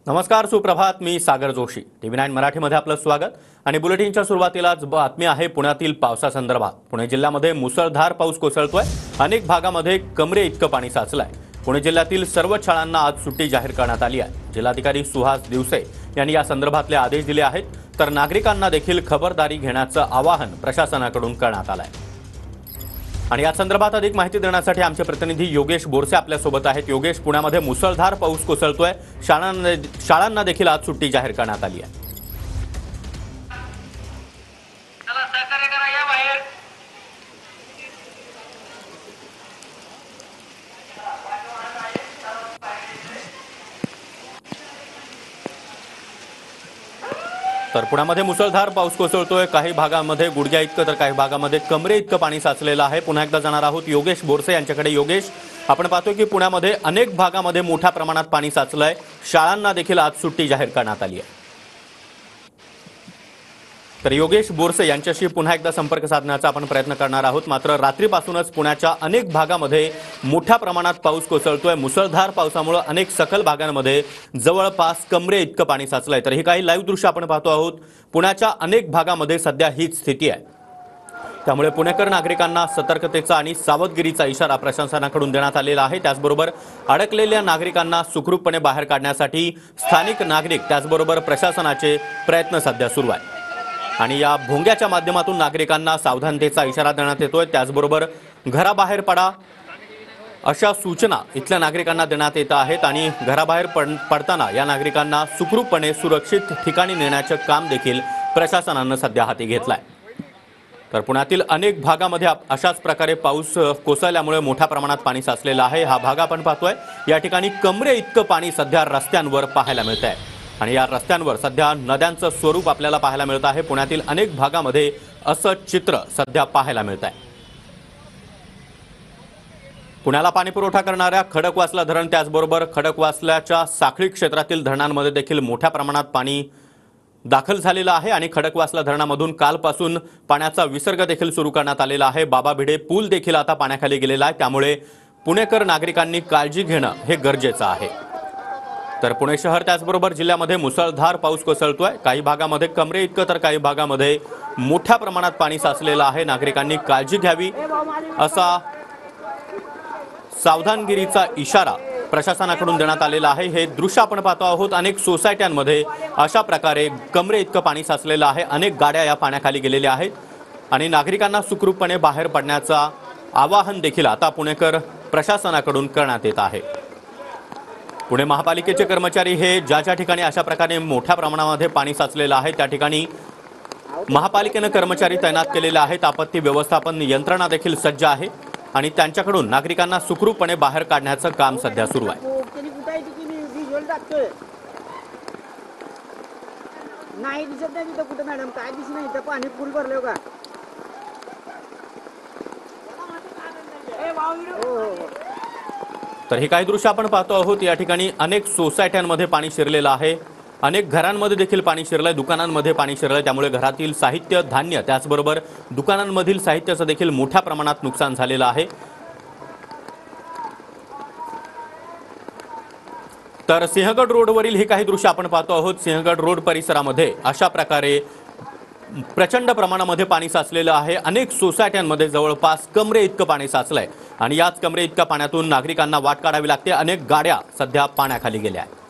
नमस्कार, सुप्रभात. मी सागर जोशी. TV9 मराठीमध्ये आपलं स्वागत. आणि बुलेटिनच्या सुरुवातीलाच बातमी आहे पुण्यातील पावसासंदर्भात. पुणे जिल्ह्यामध्ये मुसळधार पाऊस कोसळतोय. अनेक भागामध्ये कमरे इतकं पाणी साचलंय. पुणे जिल्ह्यातील सर्व शाळांना आज सुट्टी जाहीर करण्यात आली आहे. जिल्हाधिकारी सुहास दिवसे यांनी या संदर्भातले आदेश दिले आहेत. तर नागरिकांना देखील खबरदारी घेण्याचं आवाहन प्रशासनाकडून करण्यात आलं आहे. आणि या संदर्भात अधिक माहिती देण्यासाठी आमचे प्रतिनिधी योगेश बोरसे आपल्या सोबत आहेत. योगेश, पुण्यामध्ये मुसळधार पाऊस कोसळतोय. शाळांना देखील आज सुट्टी जाहीर करण्यात आली आहे. तर पुण्यामध्ये मुसळधार पाऊस कोसळतोय. काही भागांमध्ये गुडघ्या इतकं तर काही भागामध्ये कमरे इतकं पाणी साचलेलं आहे. पुन्हा एकदा जाणार आहोत योगेश बोरसे यांच्याकडे. योगेश, आपण पाहतोय की पुण्यामध्ये अनेक भागामध्ये मोठ्या प्रमाणात पाणी साचलंय. शाळांना देखील आज सुट्टी जाहीर करण्यात आली आहे. तर योगेश बोरसे यांच्याशी पुन्हा एकदा संपर्क साधण्याचा आपण प्रयत्न करणार आहोत. मात्र रात्रीपासूनच पुण्याच्या अनेक भागामध्ये मोठ्या प्रमाणात पाऊस कोसळतोय. मुसळधार पावसामुळे अनेक सखल भागांमध्ये जवळपास कमरे इतकं पाणी साचलंय. तर ही काही लाईव्ह दृश्य आपण पाहतो आहोत. पुण्याच्या अनेक भागामध्ये सध्या हीच स्थिती आहे. त्यामुळे पुणेकर नागरिकांना सतर्कतेचा आणि सावधगिरीचा इशारा प्रशासनाकडून देण्यात आलेला आहे. त्याचबरोबर अडकलेल्या नागरिकांना सुखरूपपणे बाहेर काढण्यासाठी स्थानिक नागरिक त्याचबरोबर प्रशासनाचे प्रयत्न सध्या सुरू आहेत. आणि या भोंग्याच्या माध्यमातून नागरिकांना सावधानतेचा इशारा देण्यात येतोय. त्याचबरोबर घराबाहेर पडा अशा सूचना इथल्या नागरिकांना देण्यात येत आहेत. आणि घराबाहेर पडताना या नागरिकांना सुखरूपपणे सुरक्षित ठिकाणी नेण्याचं काम देखील प्रशासनानं सध्या हाती घेतलंय. तर पुण्यातील अनेक भागामध्ये अशाच प्रकारे पाऊस कोसळल्यामुळे मोठ्या प्रमाणात पाणी साचलेलं आहे. हा भाग आपण पाहतोय. या ठिकाणी कमरे इतकं पाणी सध्या रस्त्यांवर पाहायला मिळत आहे. आणि या रस्त्यांवर सध्या नद्यांचं स्वरूप आपल्याला पाहायला मिळत आहे. पुण्यातील अनेक भागामध्ये असं चित्र सध्या पाहायला मिळत आहे. पुण्याला पाणीपुरवठा करणाऱ्या खडकवासला धरण त्याचबरोबर खडकवासल्याच्या साखळी क्षेत्रातील धरणांमध्ये देखील मोठ्या प्रमाणात पाणी दाखल झालेलं आहे. आणि खडकवासला धरणामधून कालपासून पाण्याचा विसर्ग देखील सुरू करण्यात आलेला आहे. बाबा भिडे पूल देखील आता पाण्याखाली गेलेला आहे. त्यामुळे पुणेकर नागरिकांनी काळजी घेणं हे गरजेचं आहे. तर पुणे शहर त्याचबरोबर जिल्ह्यामध्ये मुसळधार पाऊस कोसळतोय. काही भागामध्ये कमरे इतकं तर काही भागामध्ये मोठ्या प्रमाणात पाणी साचलेलं आहे. नागरिकांनी काळजी घ्यावी असा सावधानगिरीचा इशारा प्रशासनाकडून देण्यात आलेला आहे. हे दृश्य आपण पाहतो आहोत. अनेक सोसायट्यांमध्ये अशा प्रकारे कमरे इतकं पाणी साचलेलं आहे. अनेक गाड्या या पाण्याखाली गेलेल्या आहेत. आणि नागरिकांना सुखरूपपणे बाहेर पडण्याचा आवाहन देखील आता पुणेकर प्रशासनाकडून करण्यात येत आहे. पुणे महापालिकेचे कर्मचारी हे ज्या ठिकाणी अशा प्रकारे मोठ्या प्रमाणामध्ये पाणी साचलेलं आहे त्या ठिकाणी महापालिकेनं कर्मचारी तैनात केलेले आहेत. आपत्ती व्यवस्थापन यंत्रणा देखील सज्ज आहे. आणि त्यांच्याकडून नागरिकांना सुखरूपपणे बाहेर काढण्याचं काम सध्या सुरू आहे. नाही दिसत नाही तिथं कुठं मॅडम, काय दिसत नाही इथं पाणी फुल भरलं का? तर हे काही दृश्य आपण पाहतो आहोत. या ठिकाणी अनेक सोसायट्यांमध्ये पाणी शिरलेलं आहे. अनेक घरांमध्ये देखील पाणी शिरलंय. दुकानांमध्ये पाणी शिरलंय. त्यामुळे घरातील साहित्य, धान्य त्याचबरोबर दुकानांमधील साहित्याचं देखील मोठ्या प्रमाणात नुकसान झालेलं आहे. तर सिंहगड रोडवरील हे काही दृश्य आपण पाहतो आहोत. सिंहगड रोड परिसरामध्ये अशा प्रकारे प्रचंड प्रमाणामध्ये पाणी साचलेलं आहे. अनेक सोसायट्यांमध्ये जवळपास कमरे इतकं पाणी साचलंय. आणि याच कमरे इतक्या पाण्यातून नागरिकांना वाट काढावी लागते. अनेक गाड्या सध्या पाण्याखाली गेल्या आहेत.